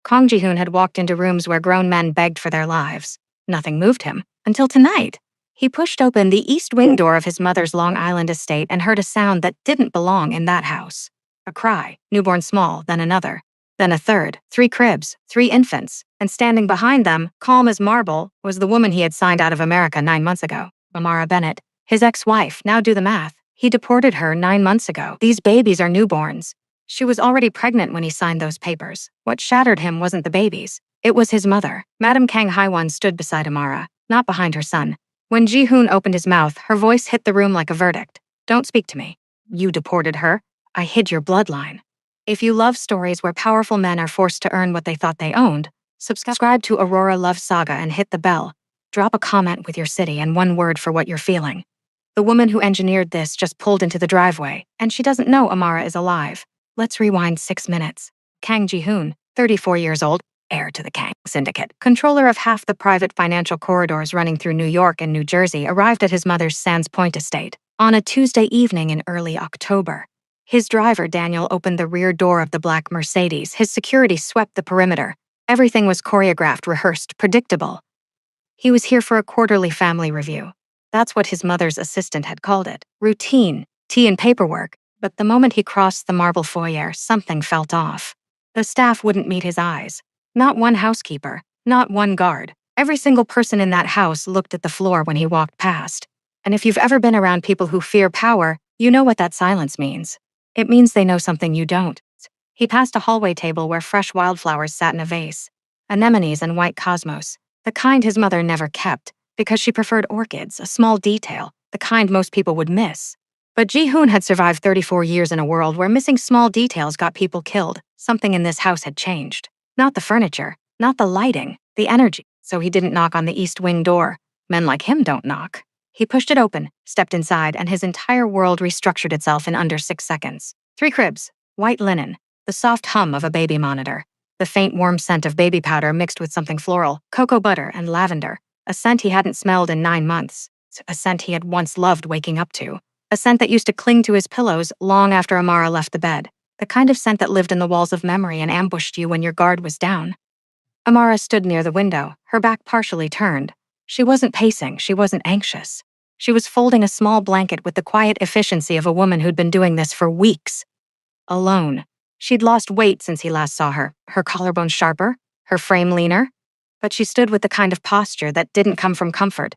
Kang Ji-hoon had walked into rooms where grown men begged for their lives. Nothing moved him, until tonight. He pushed open the east wing door of his mother's Long Island estate and heard a sound that didn't belong in that house. A cry, newborn small, then another. Then a third, 3 cribs, 3 infants, and standing behind them, calm as marble, was the woman he had signed out of America 9 months ago, Amara Bennett, his ex-wife. Now do the math. He deported her 9 months ago. These babies are newborns. She was already pregnant when he signed those papers. What shattered him wasn't the babies. It was his mother. Madam Kang Haiwan stood beside Amara, not behind her son. When Ji-hoon opened his mouth, her voice hit the room like a verdict. Don't speak to me. You deported her. I hid your bloodline. If you love stories where powerful men are forced to earn what they thought they owned, subscribe to Aurora Love Saga and hit the bell. Drop a comment with your city and 1 word for what you're feeling. The woman who engineered this just pulled into the driveway, and she doesn't know Amara is alive. Let's rewind 6 minutes. Kang Ji-hoon, 34 years old, heir to the Kang Syndicate, controller of half the private financial corridors running through New York and New Jersey, arrived at his mother's Sands Point estate on a Tuesday evening in early October. His driver, Daniel, opened the rear door of the black Mercedes. His security swept the perimeter. Everything was choreographed, rehearsed, predictable. He was here for a quarterly family review. That's what his mother's assistant had called it. Routine, tea and paperwork. But the moment he crossed the marble foyer, something felt off. The staff wouldn't meet his eyes. Not one housekeeper, not one guard. Every single person in that house looked at the floor when he walked past. And if you've ever been around people who fear power, you know what that silence means. It means they know something you don't. He passed a hallway table where fresh wildflowers sat in a vase. Anemones and white cosmos, the kind his mother never kept, because she preferred orchids, a small detail, the kind most people would miss. But Ji-hoon had survived 34 years in a world where missing small details got people killed. Something in this house had changed. Not the furniture, not the lighting, the energy. So he didn't knock on the east wing door. Men like him don't knock. He pushed it open, stepped inside, and his entire world restructured itself in under 6 seconds. 3 cribs, white linen, the soft hum of a baby monitor, the faint warm scent of baby powder mixed with something floral, cocoa butter and lavender, a scent he hadn't smelled in 9 months, a scent he had once loved waking up to, a scent that used to cling to his pillows long after Amara left the bed, the kind of scent that lived in the walls of memory and ambushed you when your guard was down. Amara stood near the window, her back partially turned. She wasn't pacing, she wasn't anxious. She was folding a small blanket with the quiet efficiency of a woman who'd been doing this for weeks. Alone. She'd lost weight since he last saw her, her collarbone sharper, her frame leaner. But she stood with the kind of posture that didn't come from comfort.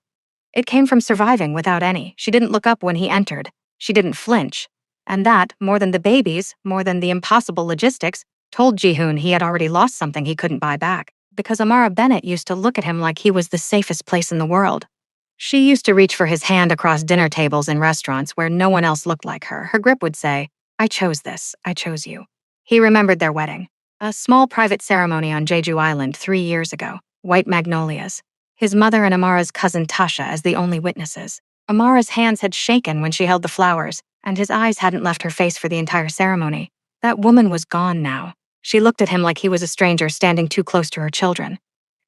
It came from surviving without any. She didn't look up when he entered. She didn't flinch. And that, more than the babies, more than the impossible logistics, told Ji-hoon he had already lost something he couldn't buy back. Because Amara Bennett used to look at him like he was the safest place in the world. She used to reach for his hand across dinner tables in restaurants where no one else looked like her. Her grip would say, I chose this, I chose you. He remembered their wedding. A small private ceremony on Jeju Island 3 years ago. White magnolias. His mother and Amara's cousin Tasha as the only witnesses. Amara's hands had shaken when she held the flowers, and his eyes hadn't left her face for the entire ceremony. That woman was gone now. She looked at him like he was a stranger standing too close to her children.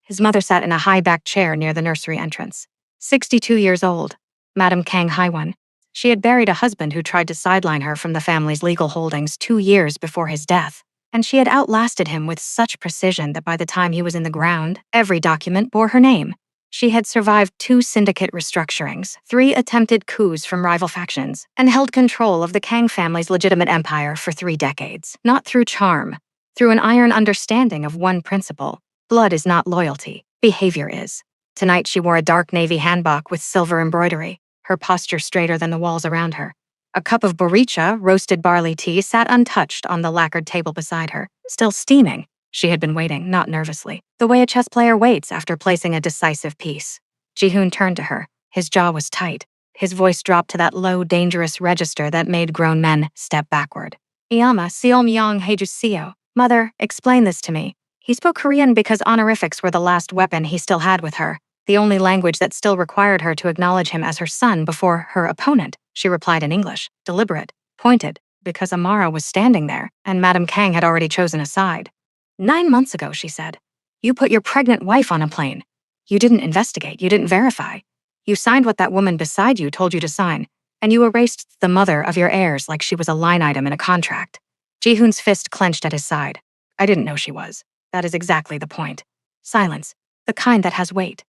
His mother sat in a high-backed chair near the nursery entrance. 62 years old, Madam Kang Haiwan. She had buried a husband who tried to sideline her from the family's legal holdings 2 years before his death. And she had outlasted him with such precision that by the time he was in the ground, every document bore her name. She had survived 2 syndicate restructurings, 3 attempted coups from rival factions, and held control of the Kang family's legitimate empire for 3 decades. Not through charm, through an iron understanding of one principle. Blood is not loyalty, behavior is. Tonight she wore a dark navy hanbok with silver embroidery, her posture straighter than the walls around her. A cup of boricha, roasted barley tea, sat untouched on the lacquered table beside her, still steaming. She had been waiting, not nervously, the way a chess player waits after placing a decisive piece. Ji-hoon turned to her. His jaw was tight. His voice dropped to that low, dangerous register that made grown men step backward. Iyama seolmyong hejuseo. Mother, explain this to me. He spoke Korean because honorifics were the last weapon he still had with her, the only language that still required her to acknowledge him as her son before her opponent. She replied in English, deliberate, pointed, because Amara was standing there, and Madam Kang had already chosen a side. 9 months ago, she said, you put your pregnant wife on a plane. You didn't investigate, you didn't verify. You signed what that woman beside you told you to sign, and you erased the mother of your heirs like she was a line item in a contract. Ji-hoon's fist clenched at his side. I didn't know she was. That is exactly the point. Silence. The kind that has weight.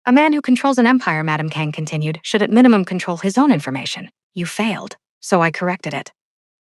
A man who controls an empire, Madam Kang continued, should at minimum control his own information. You failed, so I corrected it.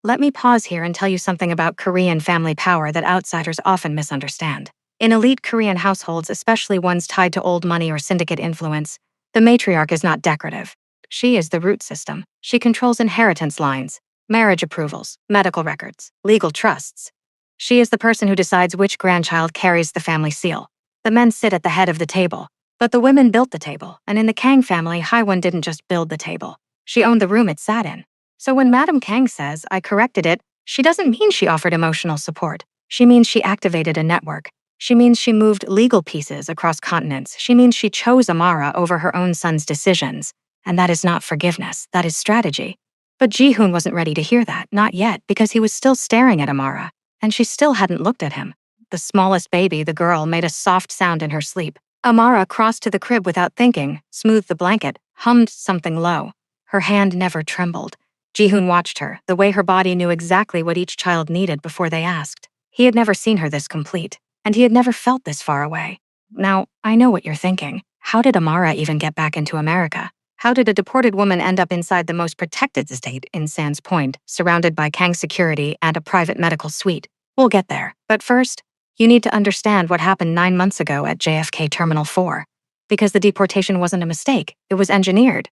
Let me pause here and tell you something about Korean family power that outsiders often misunderstand. In elite Korean households, especially ones tied to old money or syndicate influence, the matriarch is not decorative. She is the root system. She controls inheritance lines, marriage approvals, medical records, legal trusts. She is the person who decides which grandchild carries the family seal. The men sit at the head of the table, but the women built the table, and in the Kang family, Haiwan didn't just build the table. She owned the room it sat in. So when Madam Kang says, I corrected it, she doesn't mean she offered emotional support. She means she activated a network. She means she moved legal pieces across continents. She means she chose Amara over her own son's decisions. And that is not forgiveness, that is strategy. But Ji-hoon wasn't ready to hear that, not yet, because he was still staring at Amara, and she still hadn't looked at him. The smallest baby, the girl, made a soft sound in her sleep. Amara crossed to the crib without thinking, smoothed the blanket, hummed something low. Her hand never trembled. Ji-hoon watched her, the way her body knew exactly what each child needed before they asked. He had never seen her this complete, and he had never felt this far away. Now, I know what you're thinking. How did Amara even get back into America? How did a deported woman end up inside the most protected estate in Sands Point, surrounded by Kang security and a private medical suite? We'll get there, but first, you need to understand what happened 9 months ago at JFK Terminal 4. Because the deportation wasn't a mistake, it was engineered.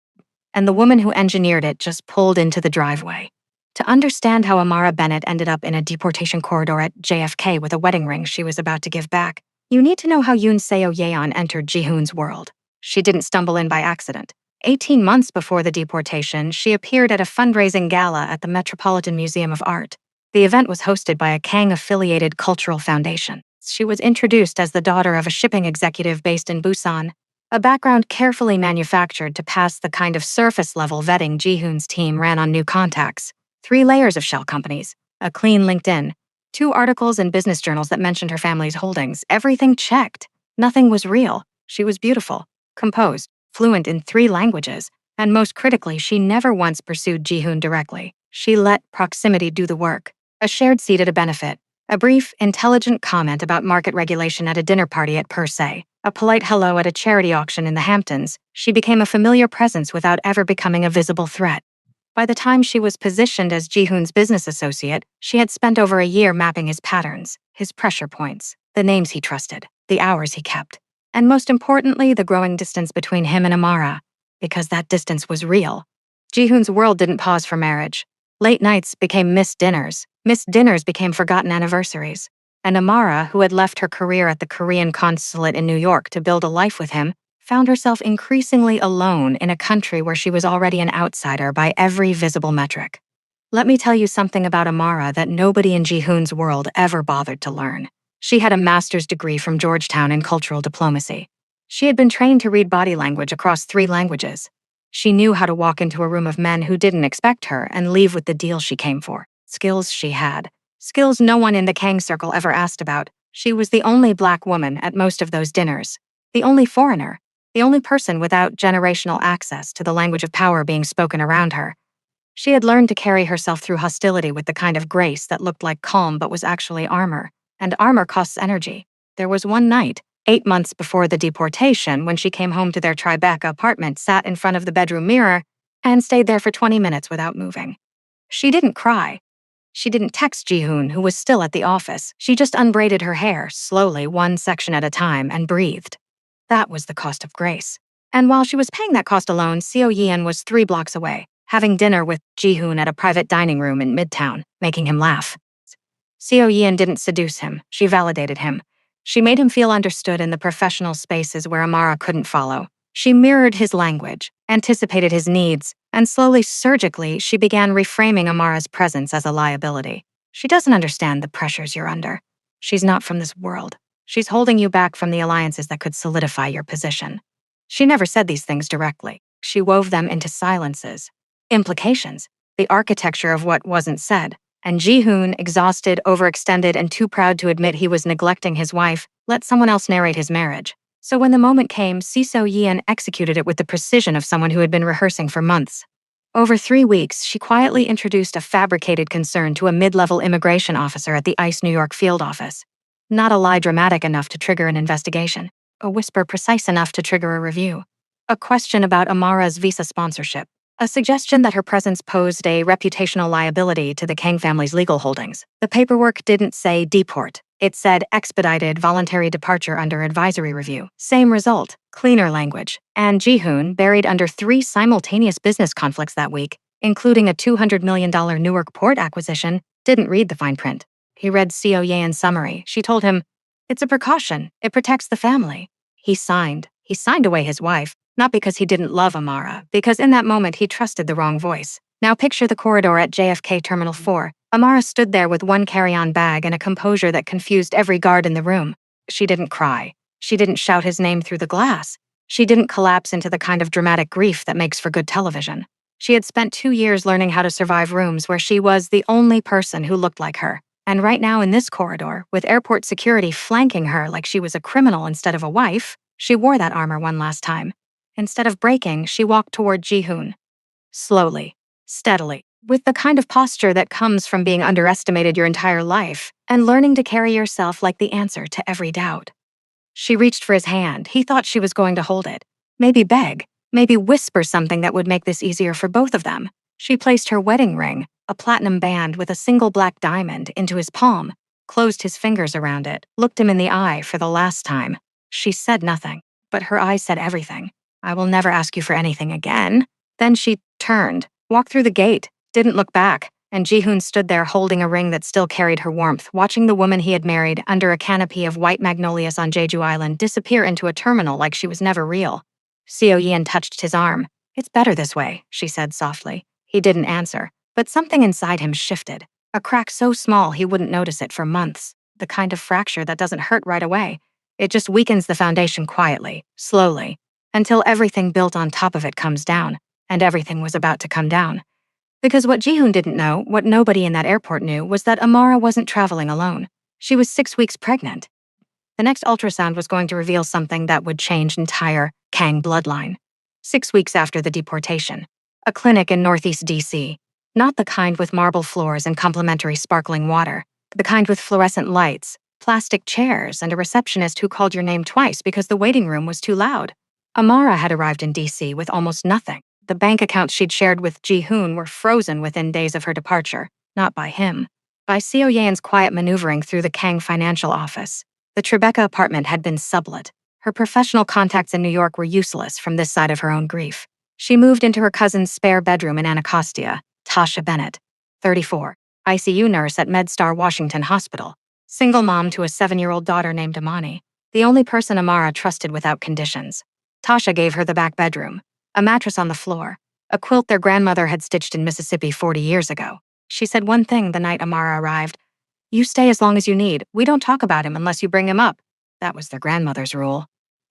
And the woman who engineered it just pulled into the driveway. To understand how Amara Bennett ended up in a deportation corridor at JFK with a wedding ring she was about to give back, you need to know how Yoon Seo Yeon entered Ji-hoon's world. She didn't stumble in by accident. 18 months before the deportation, she appeared at a fundraising gala at the Metropolitan Museum of Art. The event was hosted by a Kang-affiliated cultural foundation. She was introduced as the daughter of a shipping executive based in Busan, a background carefully manufactured to pass the kind of surface-level vetting Ji-hoon's team ran on new contacts. 3 layers of shell companies, a clean LinkedIn, 2 articles in business journals that mentioned her family's holdings. Everything checked. Nothing was real. She was beautiful, composed, fluent in 3 languages, and most critically, she never once pursued Ji-hoon directly. She let proximity do the work. A shared seat at a benefit, a brief, intelligent comment about market regulation at a dinner party at Per Se, a polite hello at a charity auction in the Hamptons. She became a familiar presence without ever becoming a visible threat. By the time she was positioned as Ji-hoon's business associate, she had spent over a year mapping his patterns, his pressure points, the names he trusted, the hours he kept, and most importantly, the growing distance between him and Amara, because that distance was real. Ji-hoon's world didn't pause for marriage. Late nights became missed dinners became forgotten anniversaries, and Amara, who had left her career at the Korean consulate in New York to build a life with him, found herself increasingly alone in a country where she was already an outsider by every visible metric. Let me tell you something about Amara that nobody in Ji-hoon's world ever bothered to learn. She had a master's degree from Georgetown in cultural diplomacy. She had been trained to read body language across 3 languages. She knew how to walk into a room of men who didn't expect her and leave with the deal she came for. Skills she had. Skills no one in the Kang circle ever asked about. She was the only Black woman at most of those dinners. The only foreigner. The only person without generational access to the language of power being spoken around her. She had learned to carry herself through hostility with the kind of grace that looked like calm but was actually armor. And armor costs energy. There was one night, 8 months before the deportation, when she came home to their Tribeca apartment, sat in front of the bedroom mirror, and stayed there for 20 minutes without moving. She didn't cry. She didn't text Ji-hoon, who was still at the office. She just unbraided her hair, slowly, one section at a time, and breathed. That was the cost of grace. And while she was paying that cost alone, Seo Yeon was 3 blocks away, having dinner with Ji-hoon at a private dining room in Midtown, making him laugh. Seo Yeon didn't seduce him. She validated him. She made him feel understood in the professional spaces where Amara couldn't follow. She mirrored his language, anticipated his needs, and slowly, surgically, she began reframing Amara's presence as a liability. She doesn't understand the pressures you're under. She's not from this world. She's holding you back from the alliances that could solidify your position. She never said these things directly. She wove them into silences, implications, the architecture of what wasn't said. And Ji-hoon, exhausted, overextended, and too proud to admit he was neglecting his wife, let someone else narrate his marriage. So when the moment came, Seo Yeon executed it with the precision of someone who had been rehearsing for months. Over 3 weeks, she quietly introduced a fabricated concern to a mid-level immigration officer at the ICE New York field office. Not a lie dramatic enough to trigger an investigation. A whisper precise enough to trigger a review. A question about Amara's visa sponsorship. A suggestion that her presence posed a reputational liability to the Kang family's legal holdings. The paperwork didn't say deport. It said expedited voluntary departure under advisory review. Same result, cleaner language. And Ji-hoon, buried under 3 simultaneous business conflicts that week, including a $200 million Newark port acquisition, didn't read the fine print. He read Seo Yeon's summary. She told him, "It's a precaution. It protects the family." He signed. He signed away his wife, not because he didn't love Amara, because in that moment he trusted the wrong voice. Now picture the corridor at JFK Terminal 4. Amara stood there with one carry-on bag and a composure that confused every guard in the room. She didn't cry. She didn't shout his name through the glass. She didn't collapse into the kind of dramatic grief that makes for good television. She had spent 2 years learning how to survive rooms where she was the only person who looked like her. And right now in this corridor, with airport security flanking her like she was a criminal instead of a wife, she wore that armor one last time. Instead of breaking, she walked toward Ji-hoon. Slowly, steadily, with the kind of posture that comes from being underestimated your entire life and learning to carry yourself like the answer to every doubt. She reached for his hand. He thought she was going to hold it. Maybe beg, maybe whisper something that would make this easier for both of them. She placed her wedding ring, a platinum band with a single black diamond, into his palm, closed his fingers around it, looked him in the eye for the last time. She said nothing, but her eyes said everything. "I will never ask you for anything again." Then she turned, walked through the gate, didn't look back, and Ji-hoon stood there holding a ring that still carried her warmth, watching the woman he had married under a canopy of white magnolias on Jeju Island disappear into a terminal like she was never real. Seo Yeon touched his arm. "It's better this way," she said softly. He didn't answer, but something inside him shifted. A crack so small he wouldn't notice it for months. The kind of fracture that doesn't hurt right away. It just weakens the foundation quietly, slowly, until everything built on top of it comes down, and everything was about to come down. Because what Ji-hoon didn't know, what nobody in that airport knew, was that Amara wasn't traveling alone. She was 6 weeks pregnant. The next ultrasound was going to reveal something that would change entire Kang bloodline. 6 weeks after the deportation. A clinic in Northeast DC. Not the kind with marble floors and complimentary sparkling water. The kind with fluorescent lights, plastic chairs, and a receptionist who called your name twice because the waiting room was too loud. Amara had arrived in DC with almost nothing. The bank accounts she'd shared with Ji-hoon were frozen within days of her departure, not by him. By Seo Yeon's quiet maneuvering through the Kang financial office. The Tribeca apartment had been sublet. Her professional contacts in New York were useless from this side of her own grief. She moved into her cousin's spare bedroom in Anacostia, Tasha Bennett, 34, ICU nurse at MedStar Washington Hospital. Single mom to a 7-year-old daughter named Amani. The only person Amara trusted without conditions. Tasha gave her the back bedroom. A mattress on the floor. A quilt their grandmother had stitched in Mississippi 40 years ago. She said one thing the night Amara arrived. "You stay as long as you need. We don't talk about him unless you bring him up." That was their grandmother's rule.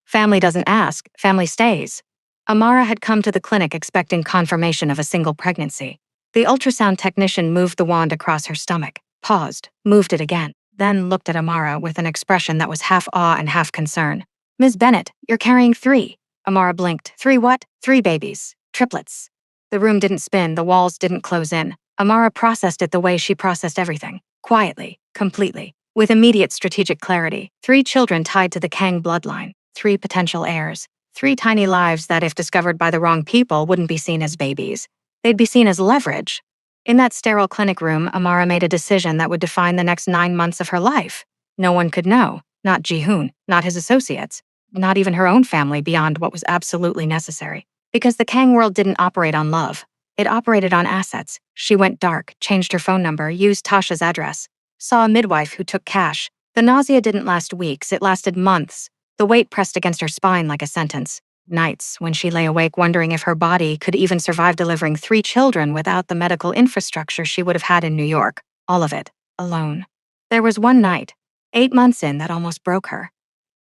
Family doesn't ask, family stays. Amara had come to the clinic expecting confirmation of a single pregnancy. The ultrasound technician moved the wand across her stomach, paused, moved it again, then looked at Amara with an expression that was half awe and half concern. "Ms. Bennett, you're carrying 3. Amara blinked. "3 what?" "3 babies. Triplets." The room didn't spin, the walls didn't close in. Amara processed it the way she processed everything. Quietly, completely, with immediate strategic clarity. 3 children tied to the Kang bloodline. 3 potential heirs. 3 tiny lives that, if discovered by the wrong people, wouldn't be seen as babies. They'd be seen as leverage. In that sterile clinic room, Amara made a decision that would define the next 9 months of her life. No one could know. Not Ji-hoon, not his associates. Not even her own family beyond what was absolutely necessary. Because the Kang world didn't operate on love. It operated on assets. She went dark, changed her phone number, used Tasha's address. Saw a midwife who took cash. The nausea didn't last weeks, it lasted months. The weight pressed against her spine like a sentence. Nights, when she lay awake wondering if her body could even survive delivering 3 children without the medical infrastructure she would have had in New York. All of it, alone. There was one night, 8 months in, that almost broke her.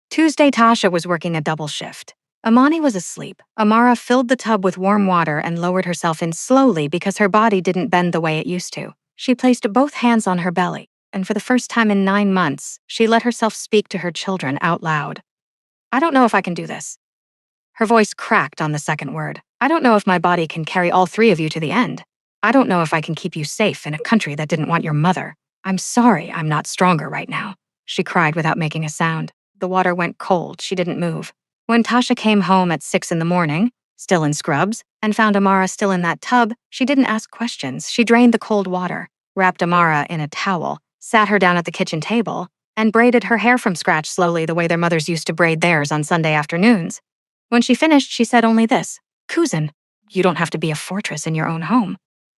Tuesday, Tasha was working a double shift. Amani was asleep. Amara filled the tub with warm water and lowered herself in slowly because her body didn't bend the way it used to. She placed both hands on her belly, and for the first time in 9 months, she let herself speak to her children out loud. "I don't know if I can do this." Her voice cracked on the second word. "I don't know if my body can carry all 3 of you to the end. I don't know if I can keep you safe in a country that didn't want your mother. I'm sorry I'm not stronger right now." she cried without making a sound. The water went cold. She didn't move. When Tasha came home at 6 in the morning, still in scrubs, and found Amara still in that tub, she didn't ask questions. She drained the cold water, wrapped Amara in a towel, sat her down at the kitchen table, and braided her hair from scratch slowly the way their mothers used to braid theirs on Sunday afternoons. When she finished, she said only this, "Kuzin, you don't have to be a fortress in your own home."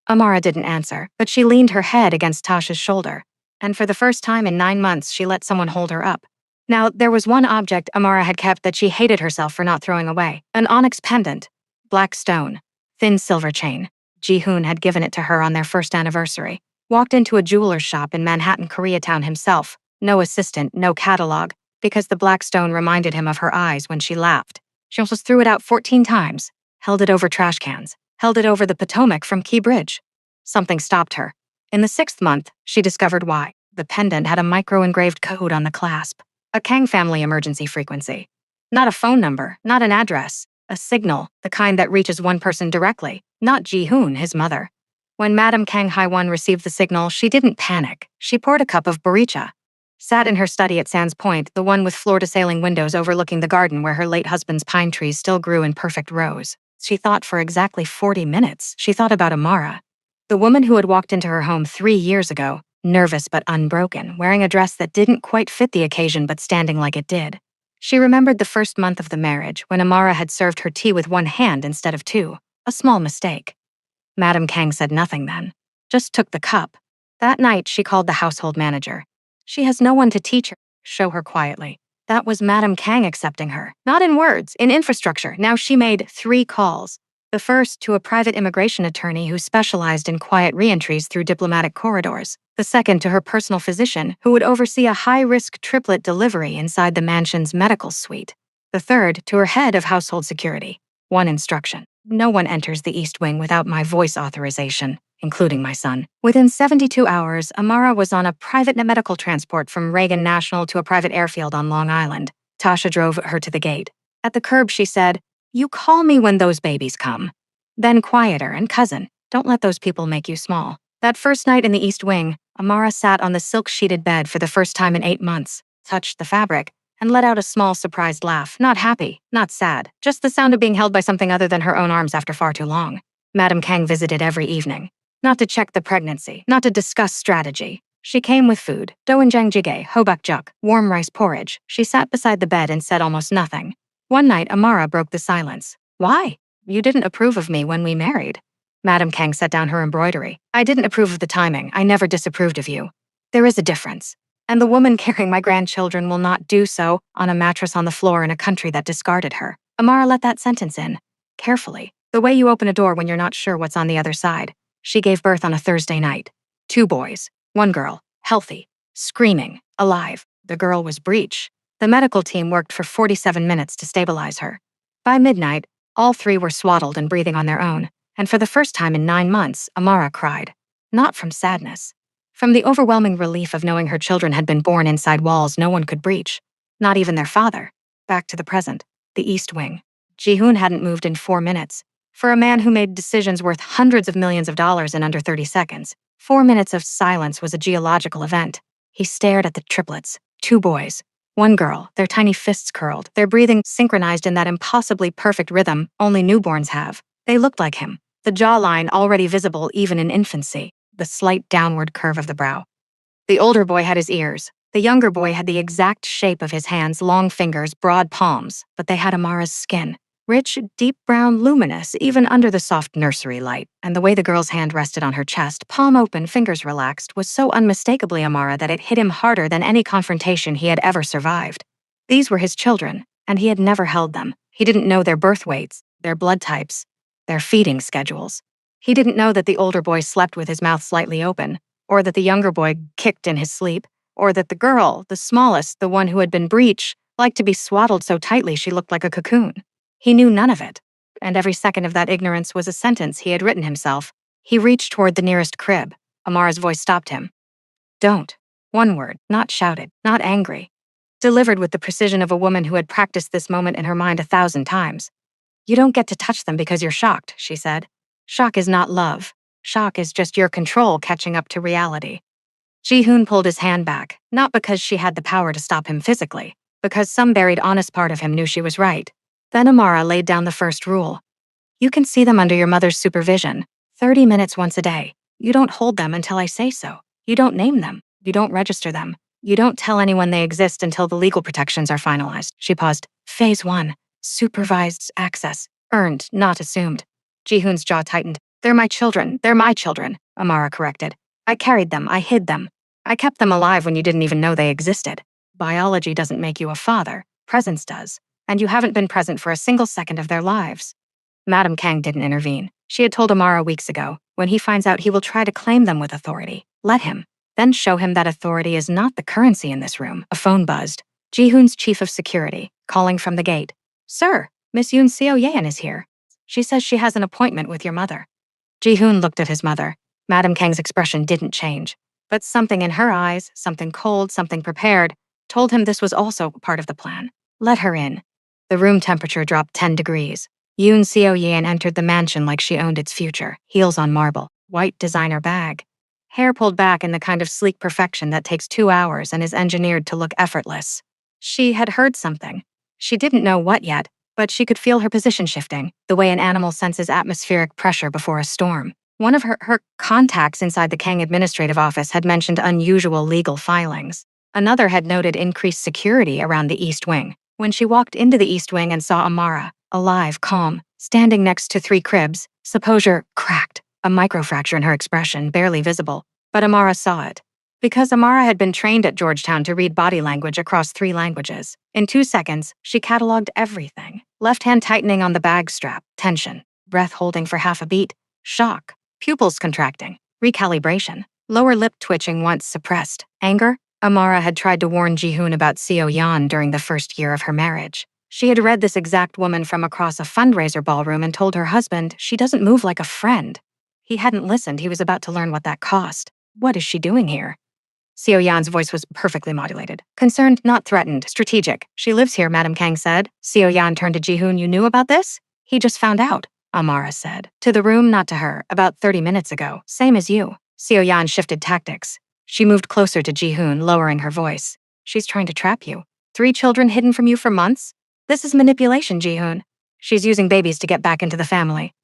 Amara didn't answer, but she leaned her head against Tasha's shoulder, and for the first time in 9 months, she let someone hold her up. Now, there was one object Amara had kept that she hated herself for not throwing away, an onyx pendant, black stone, thin silver chain. Ji-hoon had given it to her on their first anniversary. Walked into a jeweler's shop in Manhattan, Koreatown himself. No assistant, no catalog, because the black stone reminded him of her eyes when she laughed. She almost threw it out 14 times, held it over trash cans, held it over the Potomac from Key Bridge. Something stopped her. In the 6th month, she discovered why. The pendant had a micro-engraved code on the clasp. A Kang family emergency frequency. Not a phone number, not an address. A signal, the kind that reaches one person directly, not Ji-hoon, his mother. When Madame Kang Hai-won received the signal, she didn't panic. She poured a cup of boricha. Sat in her study at Sands Point, the one with floor-to-ceiling windows overlooking the garden where her late husband's pine trees still grew in perfect rows. She thought for exactly 40 minutes. She thought about Amara. The woman who had walked into her home 3 years ago, nervous but unbroken, wearing a dress that didn't quite fit the occasion but standing like it did. She remembered the first month of the marriage when Amara had served her tea with one hand instead of two, a small mistake. Madame Kang said nothing then, just took the cup. That night, she called the household manager. She has no one to teach her, show her quietly. That was Madame Kang accepting her, not in words, in infrastructure. Now she made 3 calls. The first to a private immigration attorney who specialized in quiet reentries through diplomatic corridors. The second to her personal physician who would oversee a high-risk triplet delivery inside the mansion's medical suite. The third to her head of household security. One instruction. No one enters the East Wing without my voice authorization, including my son. Within 72 hours, Amara was on a private medical transport from Reagan National to a private airfield on Long Island. Tasha drove her to the gate. At the curb, she said, "You call me when those babies come." Then quieter and cousin, don't let those people make you small. That first night in the East Wing, Amara sat on the silk-sheeted bed for the first time in 8 months, touched the fabric, and let out a small surprised laugh. Not happy, not sad, just the sound of being held by something other than her own arms after far too long. Madame Kang visited every evening. Not to check the pregnancy, not to discuss strategy. She came with food, doenjang jjigae, hobak juk, warm rice porridge. She sat beside the bed and said almost nothing. One night, Amara broke the silence. "Why? You didn't approve of me when we married." Madame Kang set down her embroidery. "I didn't approve of the timing. I never disapproved of you. There is a difference. And the woman carrying my grandchildren will not do so on a mattress on the floor in a country that discarded her." Amara let that sentence in. Carefully. The way you open a door when you're not sure what's on the other side. She gave birth on a Thursday night. 2 boys. 1 girl. Healthy. Screaming. Alive. The girl was breech. The medical team worked for 47 minutes to stabilize her. By midnight, all 3 were swaddled and breathing on their own. And for the first time in 9 months, Amara cried. Not from sadness. From the overwhelming relief of knowing her children had been born inside walls no one could breach. Not even their father. Back to the present. The East Wing. Ji-hoon hadn't moved in 4 minutes. For a man who made decisions worth hundreds of millions of dollars in under 30 seconds, 4 minutes of silence was a geological event. He stared at the triplets. 2 boys. 1 girl, their tiny fists curled, their breathing synchronized in that impossibly perfect rhythm only newborns have. They looked like him. The jawline already visible even in infancy. The slight downward curve of the brow. The older boy had his ears. The younger boy had the exact shape of his hands, long fingers, broad palms, but they had Amara's skin. Rich, deep brown, luminous, even under the soft nursery light, and the way the girl's hand rested on her chest, palm open, fingers relaxed, was so unmistakably Amara that it hit him harder than any confrontation he had ever survived. These were his children, and he had never held them. He didn't know their birth weights, their blood types, their feeding schedules. He didn't know that the older boy slept with his mouth slightly open, or that the younger boy kicked in his sleep, or that the girl, the smallest, the one who had been breech, liked to be swaddled so tightly she looked like a cocoon. He knew none of it, and every second of that ignorance was a sentence he had written himself. He reached toward the nearest crib. Amara's voice stopped him. "Don't." 1 word, not shouted, not angry. Delivered with the precision of a woman who had practiced this moment in her mind 1,000 times. "You don't get to touch them because you're shocked," she said. "Shock is not love. Shock is just your control catching up to reality." Ji-hoon pulled his hand back, not because she had the power to stop him physically, because some buried honest part of him knew she was right. Then Amara laid down the first rule. You can see them under your mother's supervision, 30 minutes once a day. You don't hold them until I say so. You don't name them. You don't register them. You don't tell anyone they exist until the legal protections are finalized. She paused. Phase 1. Supervised access. Earned, not assumed. Ji-hoon's jaw tightened. They're my children. They're my children, Amara corrected. I carried them. I hid them. I kept them alive when you didn't even know they existed. Biology doesn't make you a father. Presence does. And you haven't been present for a single second of their lives. Madame Kang didn't intervene. She had told Amara weeks ago, when he finds out he will try to claim them with authority. Let him. Then show him that authority is not the currency in this room. A phone buzzed. Ji-hoon's chief of security, calling from the gate. Sir, Miss Yoon Seo-yeon is here. She says she has an appointment with your mother. Ji-hoon looked at his mother. Madame Kang's expression didn't change. But something in her eyes, something cold, something prepared, told him this was also part of the plan. Let her in. The room temperature dropped 10 degrees. Yoon Seo-yeon entered the mansion like she owned its future, heels on marble, white designer bag. Hair pulled back in the kind of sleek perfection that takes 2 hours and is engineered to look effortless. She had heard something. She didn't know what yet, but she could feel her position shifting, the way an animal senses atmospheric pressure before a storm. One of her contacts inside the Kang administrative office had mentioned unusual legal filings. Another had noted increased security around the East Wing. When she walked into the East Wing and saw Amara, alive, calm, standing next to 3 cribs, supposure cracked, a microfracture in her expression barely visible. But Amara saw it. Because Amara had been trained at Georgetown to read body language across 3 languages. In 2 seconds, she cataloged everything. Left hand tightening on the bag strap, tension, breath holding for half a beat, shock, pupils contracting, recalibration, lower lip twitching once suppressed, anger. Amara had tried to warn Ji-hoon about Seo-yeon during the first year of her marriage. She had read this exact woman from across a fundraiser ballroom and told her husband she doesn't move like a friend. He hadn't listened. He was about to learn what that cost. What is she doing here? Seo-yeon's voice was perfectly modulated. Concerned, not threatened, strategic. She lives here, Madame Kang said. Seo-yeon turned to Ji-hoon. You knew about this? He just found out, Amara said. To the room, not to her, about 30 minutes ago. Same as you. Seo-yeon shifted tactics. She moved closer to Ji-hoon, lowering her voice. She's trying to trap you. 3 children hidden from you for months? This is manipulation, Ji-hoon. She's using babies to get back into the family.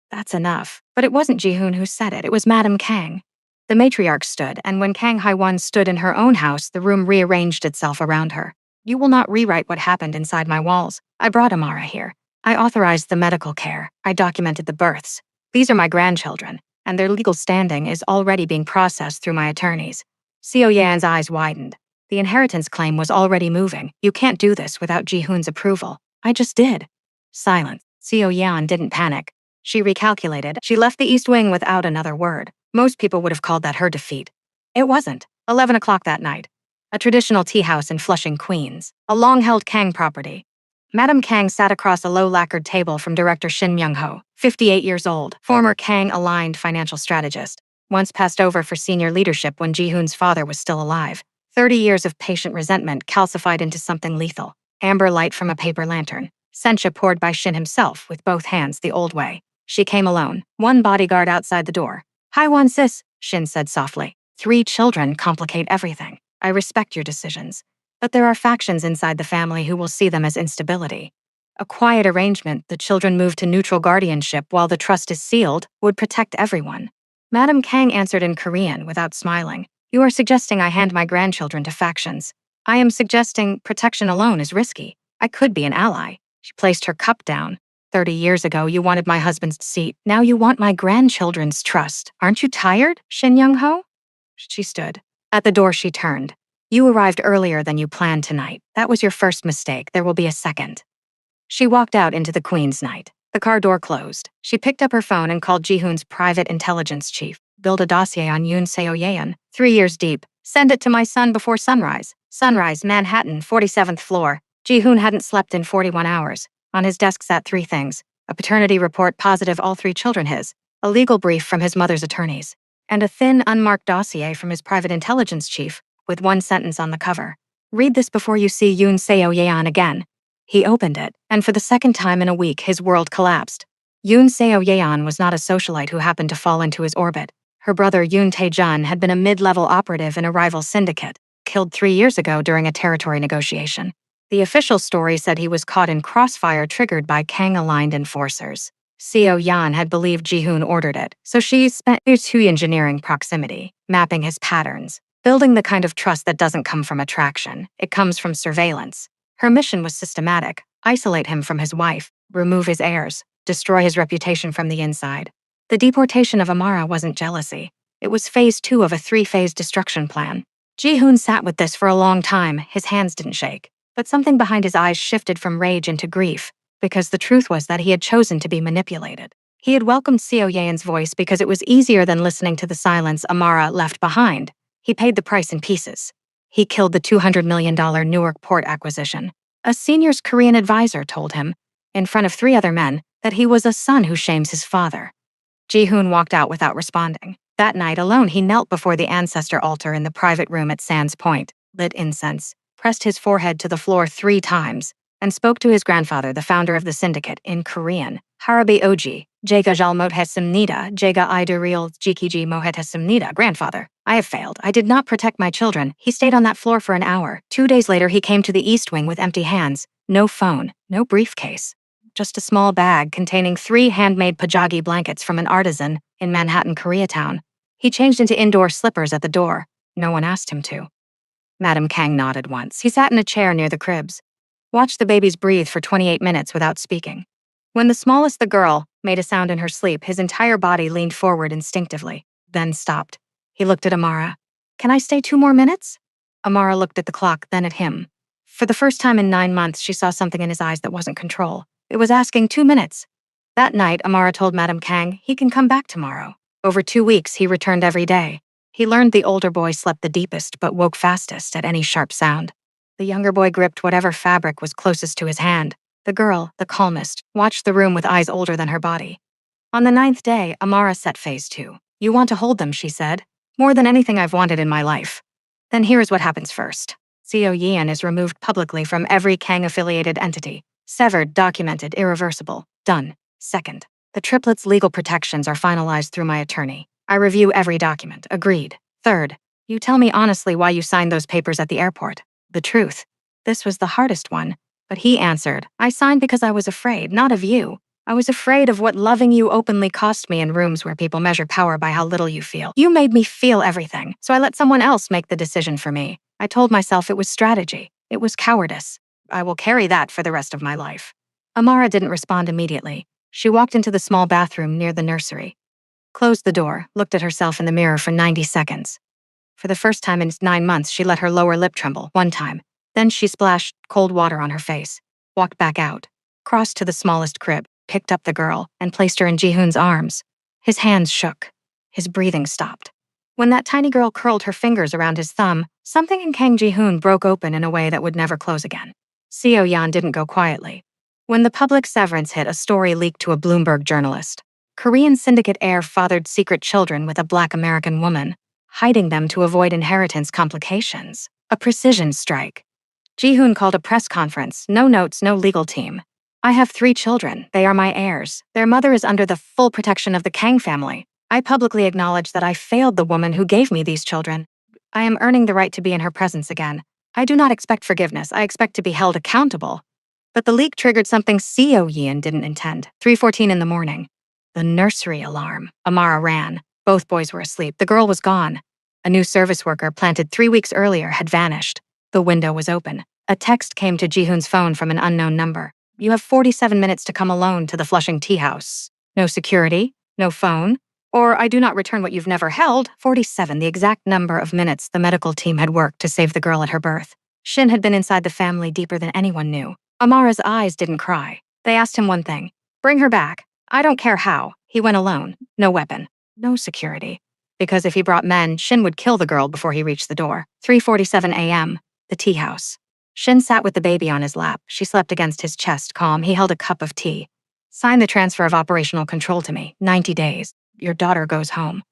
That's enough. But it wasn't Ji-hoon who said it. It was Madame Kang. The matriarch stood, and when Kang Hai-won stood in her own house, the room rearranged itself around her. You will not rewrite what happened inside my walls. I brought Amara here. I authorized the medical care. I documented the births. These are my grandchildren, and their legal standing is already being processed through my attorneys. Seo-yeon's eyes widened. The inheritance claim was already moving. You can't do this without Ji-hoon's approval. I just did. Silence. Seo-yeon didn't panic. She recalculated. She left the East Wing without another word. Most people would have called that her defeat. It wasn't. 11 o'clock that night. A traditional tea house in Flushing, Queens. A long-held Kang property. Madame Kang sat across a low-lacquered table from director Shin Myung-ho, 58 years old, former Kang-aligned financial strategist. Once passed over for senior leadership when Ji-hoon's father was still alive. 30 years of patient resentment calcified into something lethal. Amber light from a paper lantern. Sencha poured by Shin himself with both hands the old way. She came alone, one bodyguard outside the door. Hai-won sis, Shin said softly. 3 children complicate everything. I respect your decisions. But there are factions inside the family who will see them as instability. A quiet arrangement, the children move to neutral guardianship while the trust is sealed, would protect everyone. Madame Kang answered in Korean without smiling. You are suggesting I hand my grandchildren to factions. I am suggesting protection alone is risky. I could be an ally. She placed her cup down. 30 years ago, you wanted my husband's seat. Now you want my grandchildren's trust. Aren't you tired, Shin Young-ho? She stood. At the door, she turned. You arrived earlier than you planned tonight. That was your first mistake. There will be a second. She walked out into the Queen's night. The car door closed. She picked up her phone and called Ji-hoon's private intelligence chief. Build a dossier on Yoon Seo-yeon, 3 years deep. Send it to my son before sunrise. Sunrise, Manhattan, 47th floor. Ji-hoon hadn't slept in 41 hours. On his desk sat 3 things. A paternity report positive all 3 children his. A legal brief from his mother's attorneys. And a thin, unmarked dossier from his private intelligence chief, with 1 sentence on the cover. Read this before you see Yoon Seo-yeon again. He opened it, and for the second time in a week, his world collapsed. Yoon Seo-yeon was not a socialite who happened to fall into his orbit. Her brother Yoon Tae-jun had been a mid-level operative in a rival syndicate, killed 3 years ago during a territory negotiation. The official story said he was caught in crossfire triggered by Kang-aligned enforcers. Seo Yan had believed Ji-hoon ordered it, so she spent years engineering proximity, mapping his patterns, building the kind of trust that doesn't come from attraction, it comes from surveillance. Her mission was systematic: isolate him from his wife, remove his heirs, destroy his reputation from the inside. The deportation of Amara wasn't jealousy. It was phase 2 of a 3-phase destruction plan. Ji-hoon sat with this for a long time, his hands didn't shake. But something behind his eyes shifted from rage into grief, because the truth was that he had chosen to be manipulated. He had welcomed Seo Yeon's voice because it was easier than listening to the silence Amara left behind. He paid the price in pieces. He killed the $200 million Newark port acquisition. A senior Korean advisor told him, in front of 3 other men, that he was a son who shames his father. Ji-hoon walked out without responding. That night alone, he knelt before the ancestor altar in the private room at Sands Point, lit incense, pressed his forehead to the floor 3 times, and spoke to his grandfather, the founder of the syndicate, in Korean. Harabi Oji, Jega Jal Mohesimnida, Jega Iduril Jikiji Mohesimnida. Grandfather, I have failed. I did not protect my children. He stayed on that floor for an hour. 2 days later, he came to the East Wing with empty hands. No phone, no briefcase. Just a small bag containing 3 handmade pajagi blankets from an artisan in Manhattan, Koreatown. He changed into indoor slippers at the door. No one asked him to. Madam Kang nodded once. He sat in a chair near the cribs, watched the babies breathe for 28 minutes without speaking. When the smallest, the girl, made a sound in her sleep, his entire body leaned forward instinctively, then stopped. He looked at Amara. Can I stay 2 more minutes? Amara looked at the clock, then at him. For the first time in 9 months, she saw something in his eyes that wasn't control. It was asking 2 minutes. That night, Amara told Madam Kang he can come back tomorrow. Over 2 weeks, he returned every day. He learned the older boy slept the deepest but woke fastest at any sharp sound. The younger boy gripped whatever fabric was closest to his hand. The girl, the calmest, watched the room with eyes older than her body. On the 9th day, Amara set phase 2. You want to hold them, she said. More than anything I've wanted in my life. Then here is what happens first. Seo Yeon is removed publicly from every Kang-affiliated entity. Severed, documented, irreversible. Done. Second, the triplets' legal protections are finalized through my attorney. I review every document. Agreed. Third, you tell me honestly why you signed those papers at the airport. The truth. This was the hardest one. But he answered, I signed because I was afraid, not of you. I was afraid of what loving you openly cost me in rooms where people measure power by how little you feel. You made me feel everything, so I let someone else make the decision for me. I told myself it was strategy. It was cowardice. I will carry that for the rest of my life. Amara didn't respond immediately. She walked into the small bathroom near the nursery, closed the door, looked at herself in the mirror for 90 seconds. For the first time in 9 months, she let her lower lip tremble, 1 time. Then she splashed cold water on her face, walked back out, crossed to the smallest crib, picked up the girl, and placed her in Ji-hoon's arms. His hands shook. His breathing stopped. When that tiny girl curled her fingers around his thumb, something in Kang Ji-hoon broke open in a way that would never close again. Seo Yan didn't go quietly. When the public severance hit, a story leaked to a Bloomberg journalist. Korean syndicate heir fathered secret children with a Black American woman, hiding them to avoid inheritance complications. A precision strike. Ji-hoon called a press conference. No notes, no legal team. I have 3 children. They are my heirs. Their mother is under the full protection of the Kang family. I publicly acknowledge that I failed the woman who gave me these children. I am earning the right to be in her presence again. I do not expect forgiveness. I expect to be held accountable. But the leak triggered something Seo Yeon didn't intend. 3:14 in the morning. The nursery alarm. Amara ran. Both boys were asleep. The girl was gone. A new service worker planted 3 weeks earlier had vanished. The window was open. A text came to Ji-hoon's phone from an unknown number. You have 47 minutes to come alone to the Flushing Tea House. No security, no phone, or I do not return what you've never held. 47, the exact number of minutes the medical team had worked to save the girl at her birth. Shin had been inside the family deeper than anyone knew. Amara's eyes didn't cry. They asked him one thing. Bring her back. I don't care how. He went alone. No weapon. No security. Because if he brought men, Shin would kill the girl before he reached the door. 3:47 a.m. The tea house. Shin sat with the baby on his lap. She slept against his chest, calm. He held a cup of tea. Sign the transfer of operational control to me. 90 days. Your daughter goes home.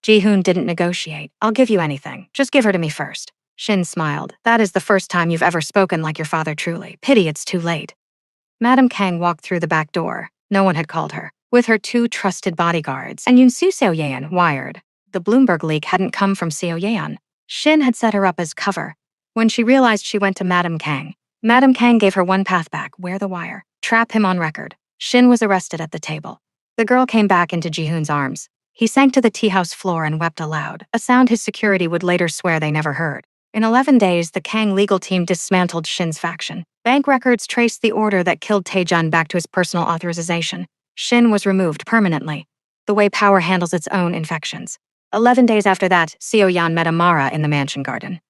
Ji-hoon didn't negotiate. I'll give you anything. Just give her to me first. Shin smiled. That is the first time you've ever spoken like your father truly. Pity it's too late. Madam Kang walked through the back door. No one had called her. With her 2 trusted bodyguards, and Yoon Soo Seo Yeon wired. The Bloomberg leak hadn't come from Seo Yeon. Shin had set her up as cover. When she realized, she went to Madam Kang. Madam Kang gave her one path back: wear the wire. Trap him on record. Shin was arrested at the table. The girl came back into Ji-hoon's arms. He sank to the tea house floor and wept aloud, a sound his security would later swear they never heard. In 11 days, the Kang legal team dismantled Shin's faction. Bank records traced the order that killed Taejun back to his personal authorization. Shin was removed permanently, the way power handles its own infections. 11 days after that, Seo Yeon met Amara in the mansion garden.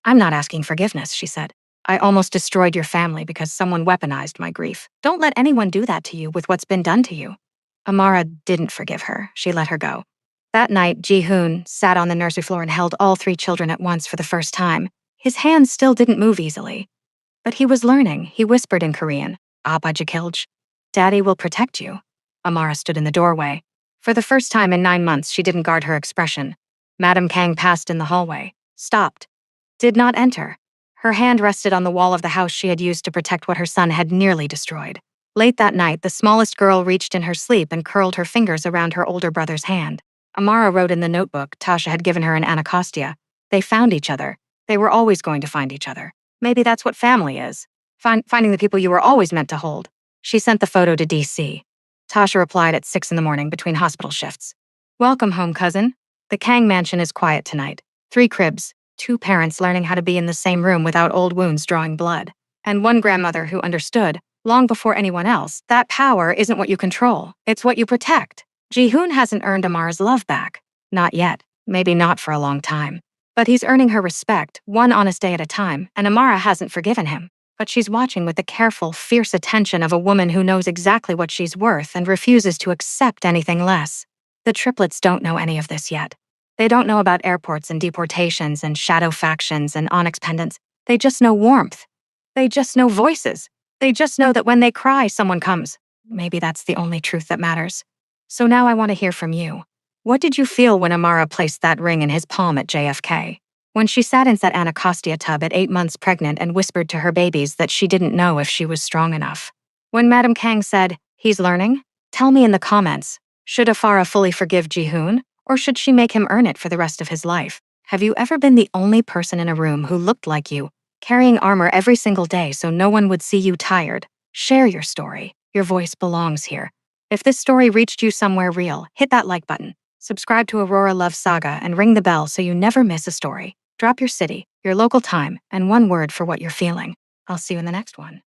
"I'm not asking forgiveness," she said. "I almost destroyed your family because someone weaponized my grief. Don't let anyone do that to you with what's been done to you." Amara didn't forgive her. She let her go. That night, Ji-hoon sat on the nursery floor and held all 3 children at once for the first time. His hands still didn't move easily. But he was learning. He whispered in Korean, "Appa Jikilj. Daddy will protect you." Amara stood in the doorway. For the first time in 9 months, she didn't guard her expression. Madam Kang passed in the hallway, stopped, did not enter. Her hand rested on the wall of the house she had used to protect what her son had nearly destroyed. Late that night, the smallest girl reached in her sleep and curled her fingers around her older brother's hand. Amara wrote in the notebook Tasha had given her in Anacostia. They found each other. They were always going to find each other. Maybe that's what family is. Finding the people you were always meant to hold. She sent the photo to DC. Tasha replied at 6 in the morning between hospital shifts. "Welcome home, cousin. The Kang mansion is quiet tonight. 3 cribs, 2 parents learning how to be in the same room without old wounds drawing blood. And 1 grandmother who understood, long before anyone else, that power isn't what you control, it's what you protect." Ji-hoon hasn't earned Amara's love back. Not yet. Maybe not for a long time. But he's earning her respect, one honest day at a time, and Amara hasn't forgiven him. But she's watching with the careful, fierce attention of a woman who knows exactly what she's worth and refuses to accept anything less. The triplets don't know any of this yet. They don't know about airports and deportations and shadow factions and onyx pendants. They just know warmth. They just know voices. They just know that when they cry, someone comes. Maybe that's the only truth that matters. So now I want to hear from you. What did you feel when Amara placed that ring in his palm at JFK? When she sat in that Anacostia tub at 8 months pregnant and whispered to her babies that she didn't know if she was strong enough? When Madam Kang said, "He's learning"? Tell me in the comments. Should Afara fully forgive Ji-hoon, or should she make him earn it for the rest of his life? Have you ever been the only person in a room who looked like you, carrying armor every single day so no one would see you tired? Share your story. Your voice belongs here. If this story reached you somewhere real, hit that like button. Subscribe to Aurora Love Saga and ring the bell so you never miss a story. Drop your city, your local time, and one word for what you're feeling. I'll see you in the next one.